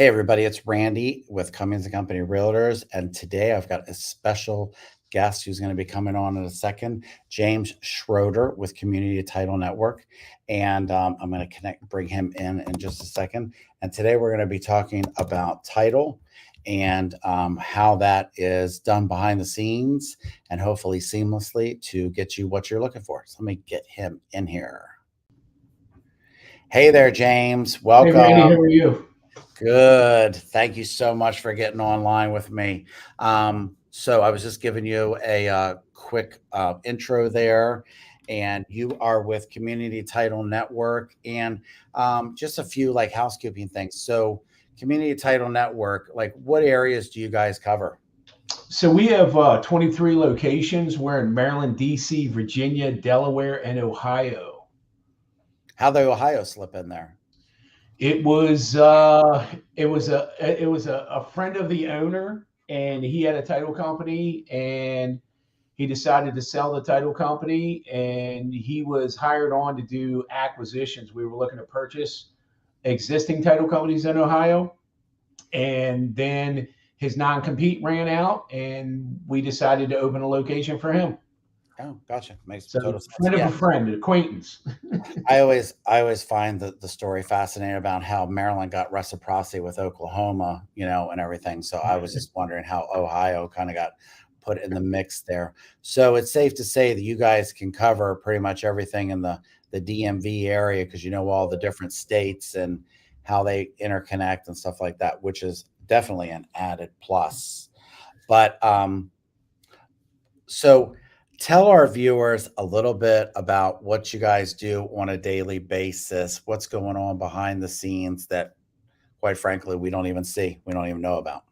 Hey everybody, it's Randy with Cummings and Company Realtors, and today I've got a special guest who's going to be coming on in a second, James Schroeder with Community Title Network, and I'm going to bring him in just a second. And today we're going to be talking about title and how that is done behind the scenes and hopefully seamlessly to get you what you're looking for. So let me get him in here. Hey there, James. Hey, Randy, how Welcome. are you? Good. Thank you so much for getting online with me. So I was just giving you a quick intro there, and you are with Community Title Network, and just a few like housekeeping things. So, Community Title Network, like what areas do you guys cover? So we have 23 locations. We're in Maryland, D.C., Virginia, Delaware, and Ohio. How the Ohio slip in there? It was uh, it was a friend of the owner, and he had a title company, and he decided to sell the title company, and he was hired on to do acquisitions. We were looking to purchase existing title companies in Ohio, and then his non-compete ran out, and we decided to open a location for him. Oh, gotcha. Makes So total sense. friend of Yeah. a friend, an acquaintance. I always find the story fascinating about how Maryland got reciprocity with Oklahoma, and everything. So I was just wondering how Ohio kind of got put in the mix there. So it's safe to say that you guys can cover pretty much everything in the DMV area because you know all the different states and how they interconnect and stuff like that, which is definitely an added plus. But so tell our viewers a little bit about what you guys do on a daily basis, what's going on behind the scenes that, quite frankly, we don't even see, we don't even know about.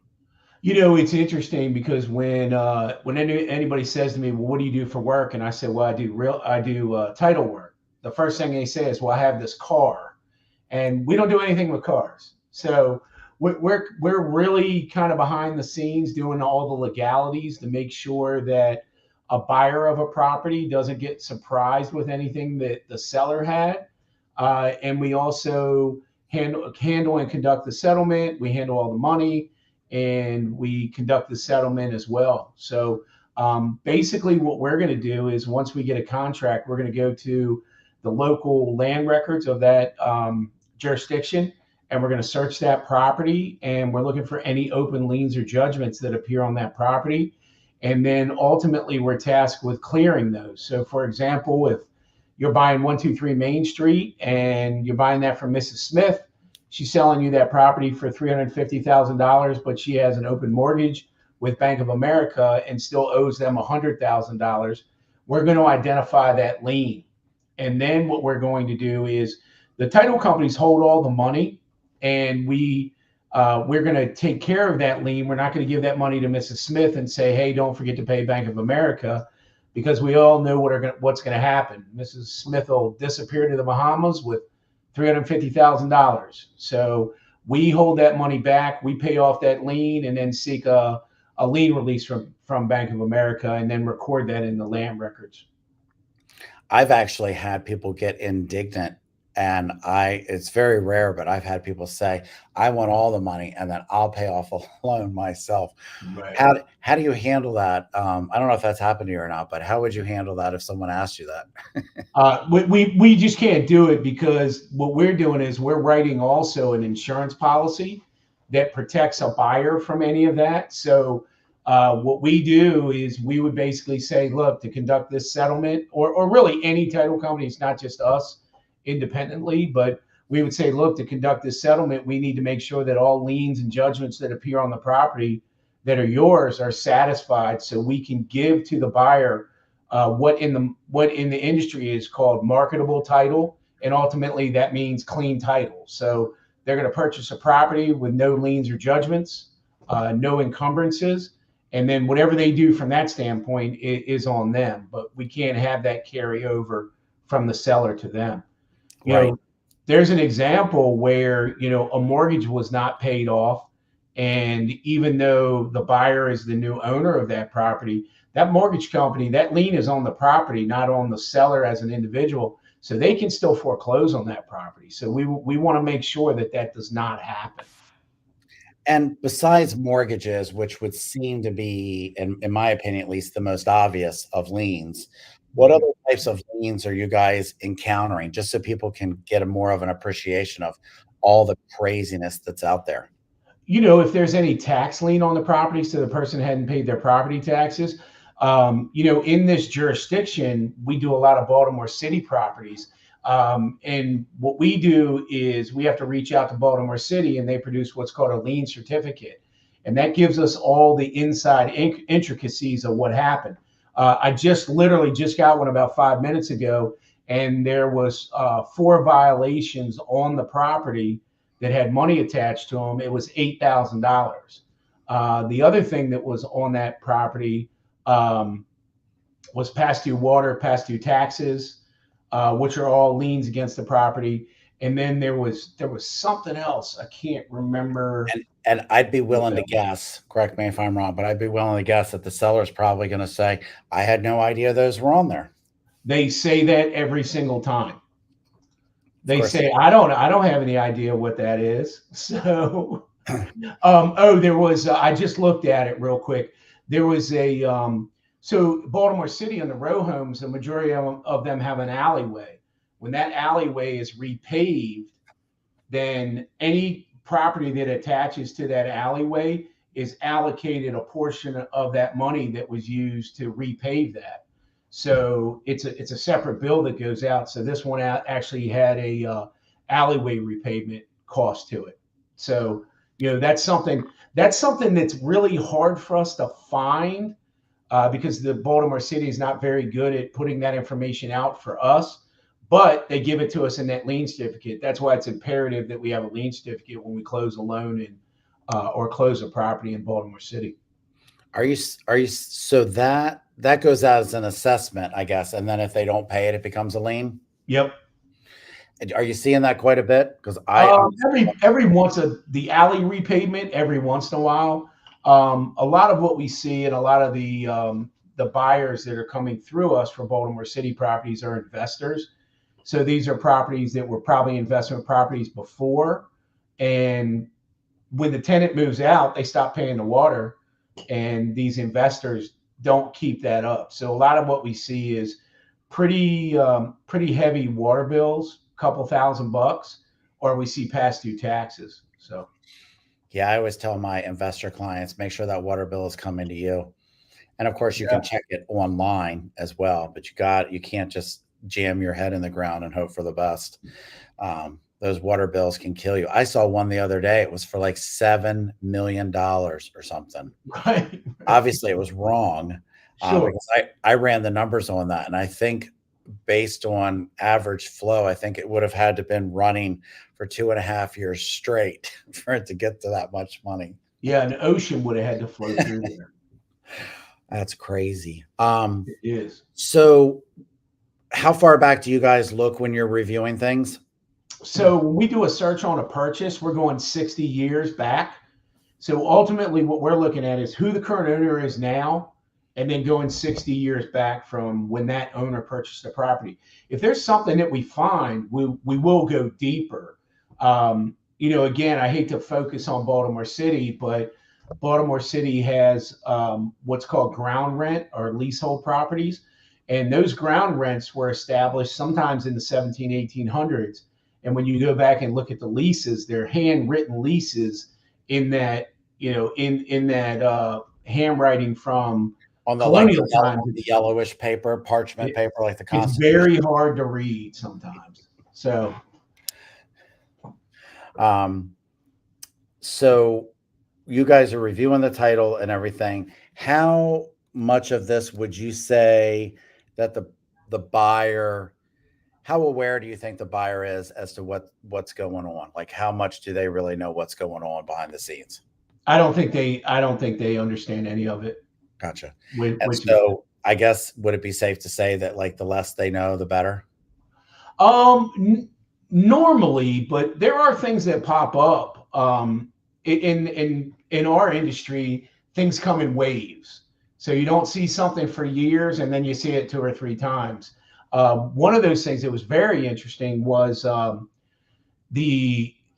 It's interesting because when anybody says to me, "Well, what do you do for work?" and I say, "Well, I do title work." The first thing they say is, "Well, I have this car," and we don't do anything with cars. So we're really kind of behind the scenes doing all the legalities to make sure that a buyer of a property doesn't get surprised with anything that the seller had, and we also handle and conduct the settlement. We handle all the money, and we conduct the settlement as well. So basically, what we're going to do is once we get a contract, we're going to go to the local land records of that jurisdiction, and we're going to search that property, and we're looking for any open liens or judgments that appear on that property. And then ultimately, we're tasked with clearing those. So, for example, if you're buying 123 Main Street and you're buying that from Mrs. Smith, she's selling you that property for $350,000, but she has an open mortgage with Bank of America and still owes them $100,000. We're going to identify that lien. And then what we're going to do is the title companies hold all the money, and we're going to take care of that lien. We're not going to give that money to Mrs. Smith and say, "Hey, don't forget to pay Bank of America," because we all know what's going to happen. Mrs. Smith will disappear to the Bahamas with $350,000. So we hold that money back. We pay off that lien and then seek a lien release from Bank of America and then record that in the land records. I've actually had people get indignant, and it's very rare, but I've had people say, I want all the money and then I'll pay off a loan myself. Right. How do you handle that? I don't know if that's happened to you or not, but how would you handle that if someone asked you that? We just can't do it because what we're doing is we're writing also an insurance policy that protects a buyer from any of that. So what we do is we would basically say, look, to conduct this settlement, or really any title company, it's not just us independently, but we would say, look, to conduct this settlement, we need to make sure that all liens and judgments that appear on the property that are yours are satisfied, so we can give to the buyer what in the industry is called marketable title, and ultimately that means clean title. So they're going to purchase a property with no liens or judgments, no encumbrances, and then whatever they do from that standpoint is on them. But we can't have that carry over from the seller to them. You Right. know, there's an example where a mortgage was not paid off, and even though the buyer is the new owner of that property, that mortgage company, that lien is on the property, not on the seller as an individual, so they can still foreclose on that property. So we want to make sure that that does not happen. And besides mortgages, which would seem to be, in my opinion, at least the most obvious of liens, what other types of liens are you guys encountering? Just so people can get a more of an appreciation of all the craziness that's out there. If there's any tax lien on the property, so the person hadn't paid their property taxes, in this jurisdiction, we do a lot of Baltimore City properties. And what we do is we have to reach out to Baltimore City and they produce what's called a lien certificate. And that gives us all the inside intricacies of what happened. I just literally just got one about 5 minutes ago, and there was 4 violations on the property that had money attached to them. It was $8,000. The other thing that was on that property was past due water, past due taxes, which are all liens against the property. And then there was something else. I can't remember. And I'd be willing to guess, correct me if I'm wrong, but I'd be willing to guess that the seller's probably going to say, I had no idea those were on there. They say that every single time. They say, I don't have any idea what that is. So, there was, I just looked at it real quick. There was so Baltimore City on the row homes, the majority of them have an alleyway. When that alleyway is repaved, then any property that attaches to that alleyway is allocated a portion of that money that was used to repave that. So it's a separate bill that goes out. So this one actually had a alleyway repavement cost to it. So that's something that's really hard for us to find, because the Baltimore City is not very good at putting that information out for us. But they give it to us in that lien certificate. That's why it's imperative that we have a lien certificate when we close a loan or close a property in Baltimore City. Are you so that goes out as an assessment, I guess, and then if they don't pay it, it becomes a lien? Yep. Are you seeing that quite a bit? Because every once the alley repavement every once in a while. A lot of what we see and a lot of the buyers that are coming through us for Baltimore City properties are investors. So these are properties that were probably investment properties before, and when the tenant moves out, they stop paying the water, and these investors don't keep that up. So a lot of what we see is pretty heavy water bills, a couple $1,000, or we see past due taxes. So yeah, I always tell my investor clients, make sure that water bill is coming to you. And of course you can check it online as well, but you can't just jam your head in the ground and hope for the best. Those water bills can kill you. I saw one the other day. It was for like $7 million or something. Right. Obviously it was wrong. Sure. Because I ran the numbers on that. And I think based on average flow, I think it would have had to been running for 2.5 years straight for it to get to that much money. Yeah. An ocean would have had to flow through there. That's crazy. It is. So how far back do you guys look when you're reviewing things? So when we do a search on a purchase, we're going 60 years back. So ultimately what we're looking at is who the current owner is now, and then going 60 years back from when that owner purchased the property. If there's something that we find, we will go deeper. Again, I hate to focus on Baltimore City, but Baltimore City has what's called ground rent or leasehold properties. And those ground rents were established sometimes in the 1800s. And when you go back and look at the leases, they're handwritten leases in that, in that handwriting from on the colonial times. The yellowish paper, parchment paper, like the Constitution. It's very hard to read sometimes. So, so you guys are reviewing the title and everything. How much of this would you say that the buyer, how aware do you think the buyer is as to what's going on? Like how much do they really know what's going on behind the scenes? I don't think they understand any of it. Gotcha. So I guess would it be safe to say that like the less they know, the better? Normally, but there are things that pop up. In our industry, things come in waves. So you don't see something for years and then you see it 2 or 3 times. One of those things that was very interesting was and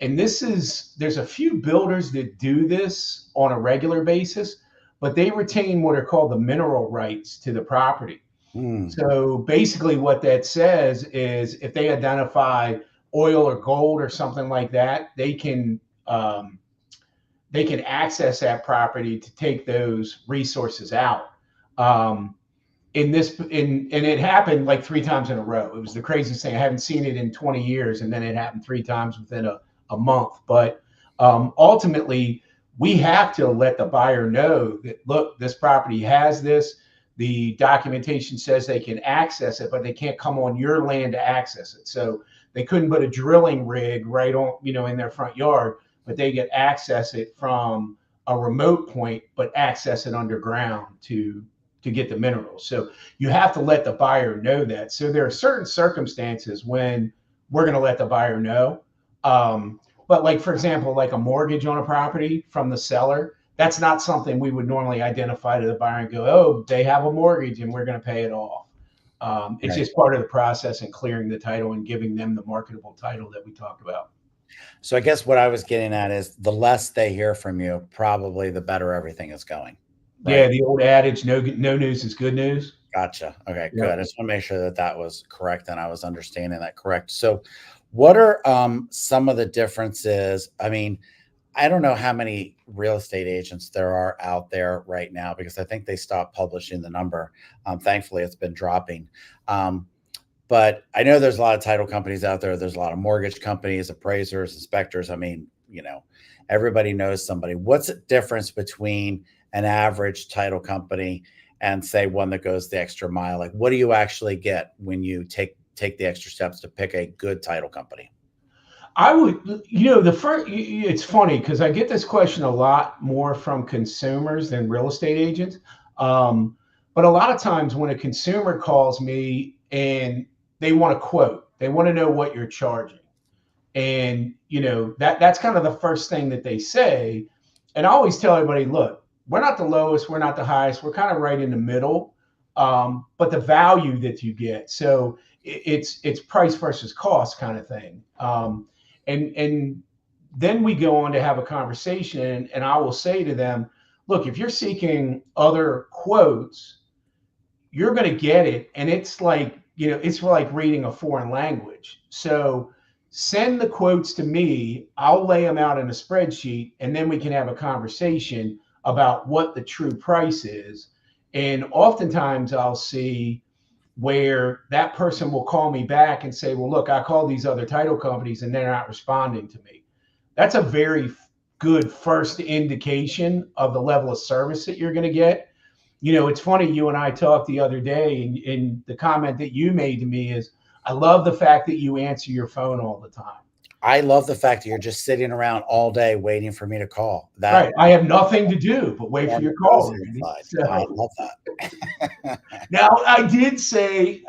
and there's a few builders that do this on a regular basis, but they retain what are called the mineral rights to the property. Mm, So basically, what that says is if they identify oil or gold or something like that, um, they can access that property to take those resources out. Um, and it happened like three times in a row. It was the craziest thing. I haven't seen it in 20 years, and then it happened three times within a month. But ultimately, we have to let the buyer know that look, this property has this. The documentation says they can access it, but they can't come on your land to access it. So they couldn't put a drilling rig right on, in their front yard, but they get access it from a remote point, but access it underground to get the minerals. So you have to let the buyer know that. So there are certain circumstances when we're going to let the buyer know. But like, for example, like a mortgage on a property from the seller, that's not something we would normally identify to the buyer and go, oh, they have a mortgage and we're going to pay it off. It's right. just part of the process and clearing the title and giving them the marketable title that we talked about. So I guess what I was getting at is the less they hear from you, probably the better everything is going, Yeah, right? the old adage, no news is good news. Gotcha. Okay, Yeah. good. I just want to make sure that that was correct and I was understanding that correct. So, what are some of the differences? I mean, I don't know how many real estate agents there are out there right now because I think they stopped publishing the number. Thankfully, it's been dropping. Um, but I know there's a lot of title companies out there. There's a lot of mortgage companies, appraisers, inspectors. I mean, everybody knows somebody. What's the difference between an average title company and say one that goes the extra mile? Like, what do you actually get when you take the extra steps to pick a good title company? I would, the first, it's funny because I get this question a lot more from consumers than real estate agents. Um, but a lot of times when a consumer calls me and they want a quote, they want to know what you're charging. And, that's kind of the first thing that they say. And I always tell everybody, look, we're not the lowest, we're not the highest, we're kind of right in the middle. But the value that you get. So it's price versus cost kind of thing. And then we go on to have a conversation, and I will say to them, look, if you're seeking other quotes, you're going to get it, and it's like, it's like reading a foreign language. So send the quotes to me, I'll lay them out in a spreadsheet, and then we can have a conversation about what the true price is. And oftentimes I'll see where that person will call me back and say, well, look, I called these other title companies and they're not responding to me. That's a very good first indication of the level of service that you're going to get. It's funny, you and I talked the other day, and the comment that you made to me is, I love the fact that you answer your phone all the time. I love the fact that you're just sitting around all day waiting for me to call. That Right. I have nothing to do but wait for on your the call, positive Randy. side. I So love that. now I did say,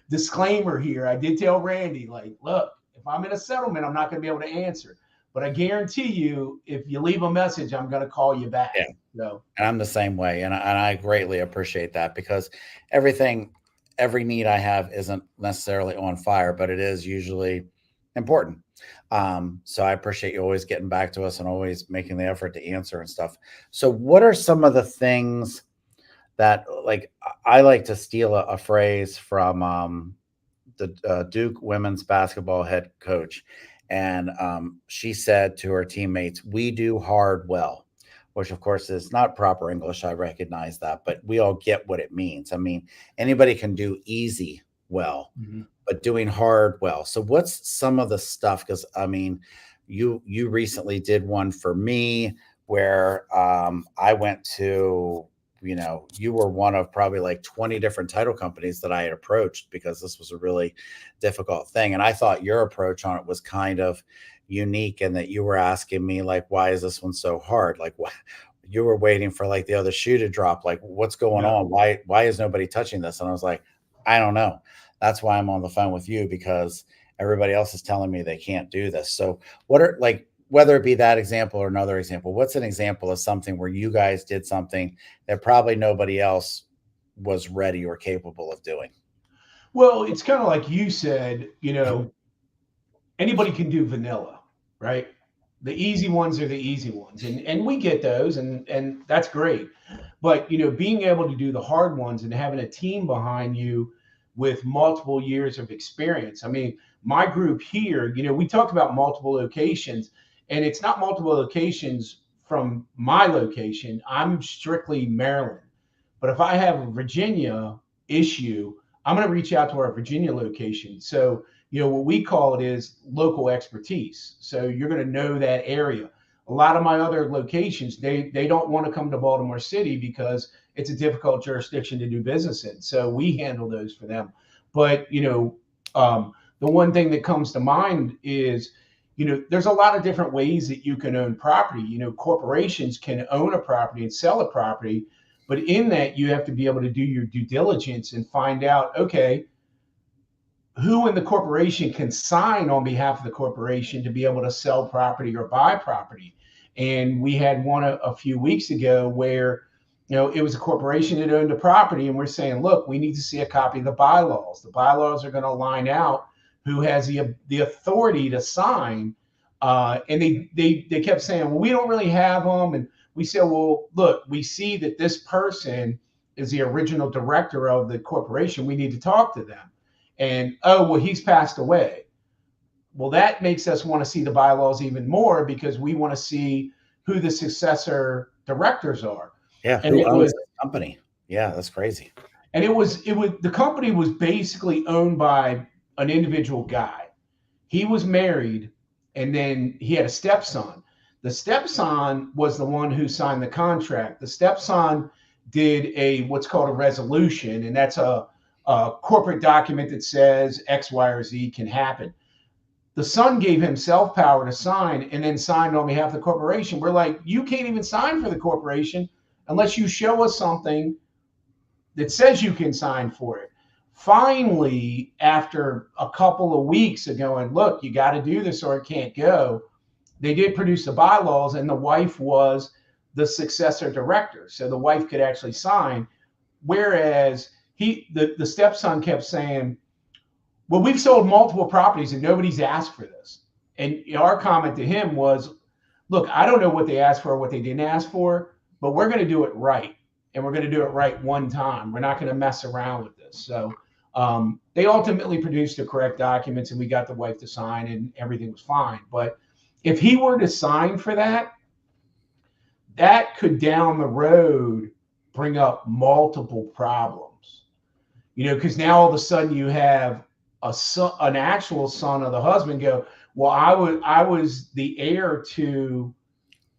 disclaimer here. I did tell Randy, like, look, if I'm in a settlement, I'm not going to be able to answer. But I guarantee you, if you leave a message, I'm going to call you back. Yeah. So, And I'm the same way, and I greatly appreciate that because everything, every need I have isn't necessarily on fire, but it is usually important. So I appreciate you always getting back to us and always making the effort to answer and stuff. So, what are some of the things that, like, I like to steal a phrase from the Duke women's basketball head coach, and she said to her teammates, "We do hard well," which of course is not proper English. I recognize that, but we all get what it means. I mean, anybody can do easy well, mhm. but doing hard well. So, what's some of the stuff? Because I mean, you recently did one for me where I went to, you were one of probably like 20 different title companies that I had approached because this was a really difficult thing. And I thought your approach on it was kind of unique in that you were asking me, like, why is this one so hard? Like, you were waiting for like the other shoe to drop. Like, what's going Yeah. on? Why is nobody touching this? And I was like, I don't know. That's why I'm on the phone with you because everybody else is telling me they can't do this. So, what are like, whether it be that example or another example, what's an example of something where you guys did something that probably nobody else was ready or capable of doing? Well, it's kind of like you said, Mhm. anybody can do vanilla. right? The easy ones are the easy ones, and we get those, and that's great. But being able to do the hard ones and having a team behind you with multiple years of experience. I mean, my group here, we talked about multiple locations, and it's not multiple locations from my location. I'm strictly Maryland. But if I have a Virginia issue, I'm going to reach out to our Virginia location. So, what we call it is local expertise. So you're going to know that area. A lot of my other locations, they don't want to come to Baltimore City because it's a difficult jurisdiction to do business in. So we handle those for them. But the one thing that comes to mind is, there's a lot of different ways that you can own property. Corporations can own a property and sell a property, but in that you have to be able to do your due diligence and find out, okay, who in the corporation can sign on behalf of the corporation to be able to sell property or buy property. And we had one a few weeks ago where, it was a corporation that owned a property, and we're saying, look, we need to see a copy of the bylaws. The bylaws are going to line out who has the authority to sign. And they kept saying, well, we don't really have them. And we said, well, look, we see that this person is the original director of the corporation. We need to talk to them. And oh, well, he's passed away. Well, that makes us want to see the bylaws even more because we want to see who the successor directors are. Yeah, And who it owns was, the company? Yeah, that's crazy. the company was basically owned by an individual guy. He was married, and then he had a stepson. The stepson was the one who signed the contract. The stepson did what's called a resolution, and that's a corporate document that says X, Y, or Z can happen. The son gave himself power to sign and then signed on behalf of the corporation. We're like, you can't even sign for the corporation unless you show us something that says you can sign for it. Finally, after a couple of weeks of going, look, you got to do this or it can't go, they did produce the bylaws, and the wife was the successor director. So the wife could actually sign. Whereas the stepson kept saying, well, we've sold multiple properties and nobody's asked for this. And our comment to him was, look, I don't know what they asked for or what they didn't ask for, but we're going to do it right. And we're going to do it right one time. We're not going to mess around with this. So they ultimately produced the correct documents, and we got the wife to sign, and everything was fine. But if he were to sign for that, that could down the road bring up multiple problems. Because now all of a sudden you have an actual son of the husband go, well, I was the heir to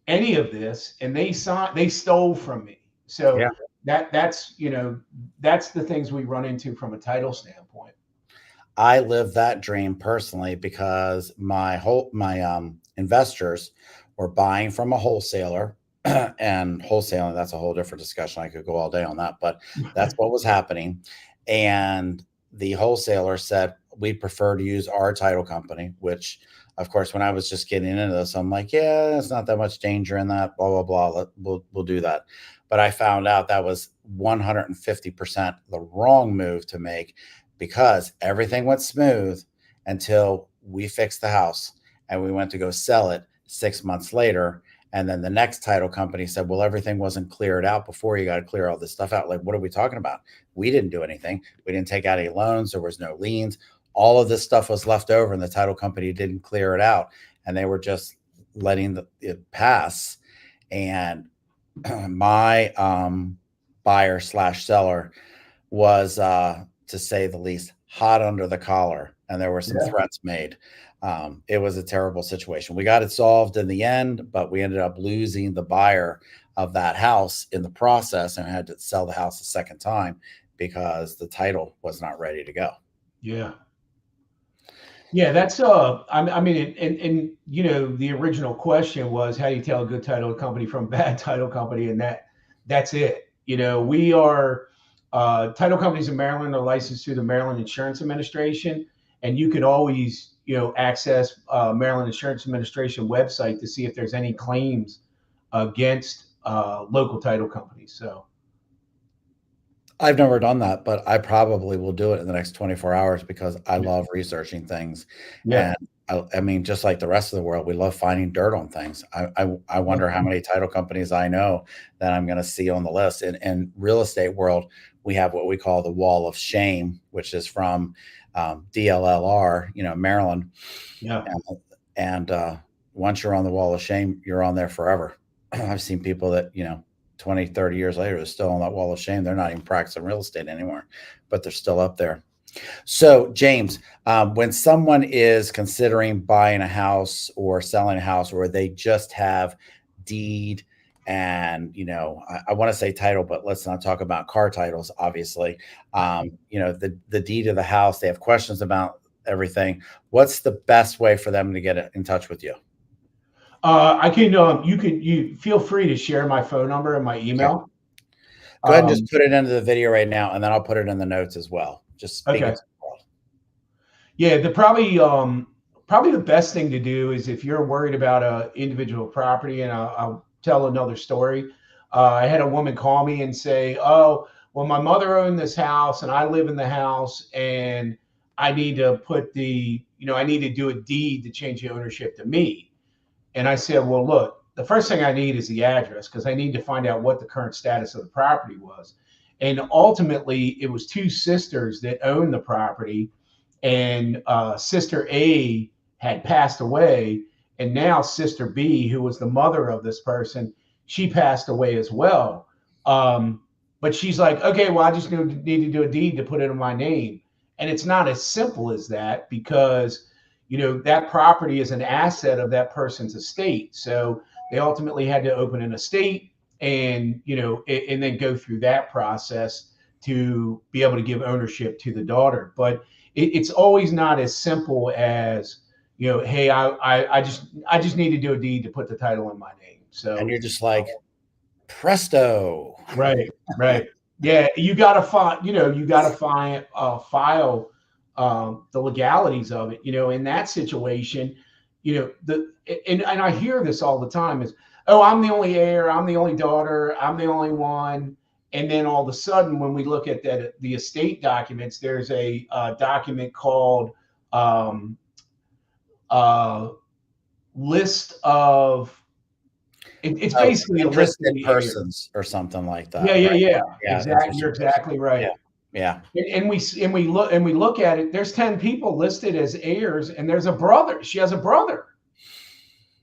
any of this, and they stole from me. So Yeah. that's the things we run into from a title standpoint. I live that dream personally because my investors were buying from a wholesaler, and wholesaling, that's a whole different discussion. I could go all day on that, but that's what was happening. And the wholesaler said, we prefer to use our title company, which of course, when I was just getting into this, I'm like, yeah, there's not that much danger in that, blah, blah, blah. We'll do that. But I found out that was 150% the wrong move to make, because everything went smooth until we fixed the house and we went to go sell it 6 months later. And then the next title company said, well, everything wasn't cleared out before. You got to clear all this stuff out. Like, what are we talking about? We didn't do anything. We didn't take out any loans. There was no liens. All of this stuff was left over, and the title company didn't clear it out. And they were just letting it pass. And my buyer slash seller was, to say the least, hot under the collar, and there were some threats made. It was a terrible situation. We got it solved in the end, but we ended up losing the buyer of that house in the process, and had to sell the house a second time because the title was not ready to go. Yeah. Yeah, that's I mean, and the original question was, how do you tell a good title company from a bad title company? And that's it. We are title companies in Maryland are licensed through the Maryland Insurance Administration, and you can always access Maryland Insurance Administration website to see if there's any claims against local title companies. So I've never done that, but I probably will do it in the next 24 hours because I love researching things. Yeah. And I mean, just like the rest of the world, we love finding dirt on things. I wonder how many title companies I know that I'm going to see on the list. In real estate world, we have what we call the wall of shame, which is from DLLR, Maryland. Yeah. And, and once you're on the wall of shame, you're on there forever. I've seen people that, 20, 30 years later, they're still on that wall of shame. They're not even practicing real estate anymore, but they're still up there. So, James, when someone is considering buying a house or selling a house, or they just have deed and, I want to say title, but let's not talk about car titles, obviously. The deed of the house, they have questions about everything. What's the best way for them to get in touch with you? I can, you feel free to share my phone number and my Okay. email. Go ahead and Um, just put it into the video right now, and then I'll put it in the notes as well. Just speak it okay. to the world. Yeah, probably the best thing to do is if you're worried about a individual property, and I'll tell another story. I had a woman call me and say, "Oh, well, my mother owned this house, and I live in the house, and I need to I need to do a deed to change the ownership to me." And I said, "Well, look, the first thing I need is the address because I need to find out what the current status of the property was." And ultimately, it was two sisters that owned the property, and Sister A had passed away, and now Sister B, who was the mother of this person, she passed away as well. But she's like, okay, well, I just need to do a deed to put it in my name, and it's not as simple as that because that property is an asset of that person's estate. So they ultimately had to open an estate and and then go through that process to be able to give ownership to the daughter. But it's always not as simple as hey, I just need to do a deed to put the title in my name. And So you're just like, presto. right, right. Yeah, you gotta find file the legalities of it. In that situation, and I hear this all the time is, oh, I'm the only heir, I'm the only daughter, I'm the only one. And then all of a sudden, when we look at the estate documents, there's a document called um, uh, list of. It's Oh, basically a list of interested the heirs. persons or something like Yeah, that, yeah, right? yeah. Yeah, Exactly. You're interested person. exactly Yeah, right. yeah. And we look at it. There's 10 people listed as heirs, and there's a brother. She has a brother,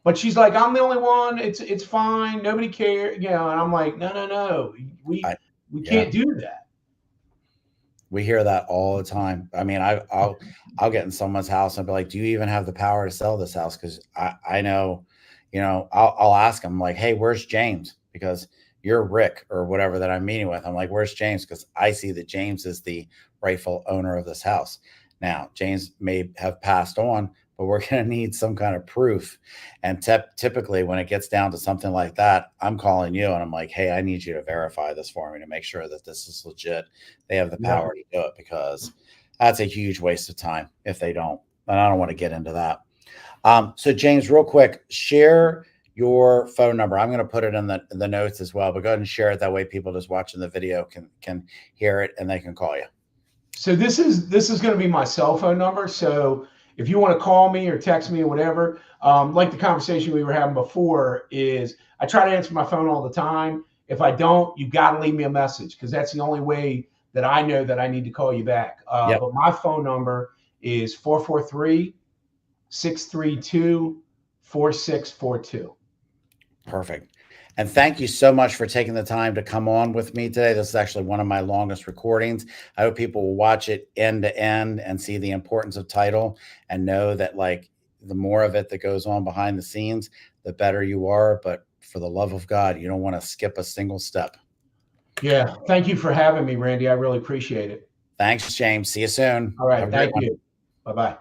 but she's like, I'm the only one. It's fine. Nobody cares. And I'm like, no, no, no. We I, we yeah. can't do that. We hear that all the time. I mean, I'll get in someone's house and be like, "Do you even have the power to sell this house?" Because I know, I'll ask them like, "Hey, where's James?" Because you're Rick or whatever that I'm meeting with. I'm like, "Where's James?" Because I see that James is the rightful owner of this house. Now, James may have passed on, but we're going to need some kind of proof. And typically, when it gets down to something like that, I'm calling you and I'm like, "Hey, I need you to verify this for me to make sure that this is legit." They have the Yeah. power to do it because that's a huge waste of time if they don't. And I don't want to get into that. So James, real quick, share your phone number. I'm going to put it in the notes as well, but go ahead and share it. That way people just watching the video can hear it and they can call you. So this is going to be my cell phone number. So if you want to call me or text me or whatever, like the conversation we were having before, is I try to answer my phone all the time. If I don't, you got to leave me a message because that's the only way that I know that I need to call you back. Yep. But my phone number is 443-632-4642. Perfect. And thank you so much for taking the time to come on with me today. This is actually one of my longest recordings. I hope people will watch it end to end and see the importance of title and know that like the more of it that goes on behind the scenes, the better you are. But for the love of God, you don't want to skip a single step. Yeah. Thank you for having me, Randy. I really appreciate it. Thanks, James. See you soon. All Have right. a great Thank one. you. Bye-bye.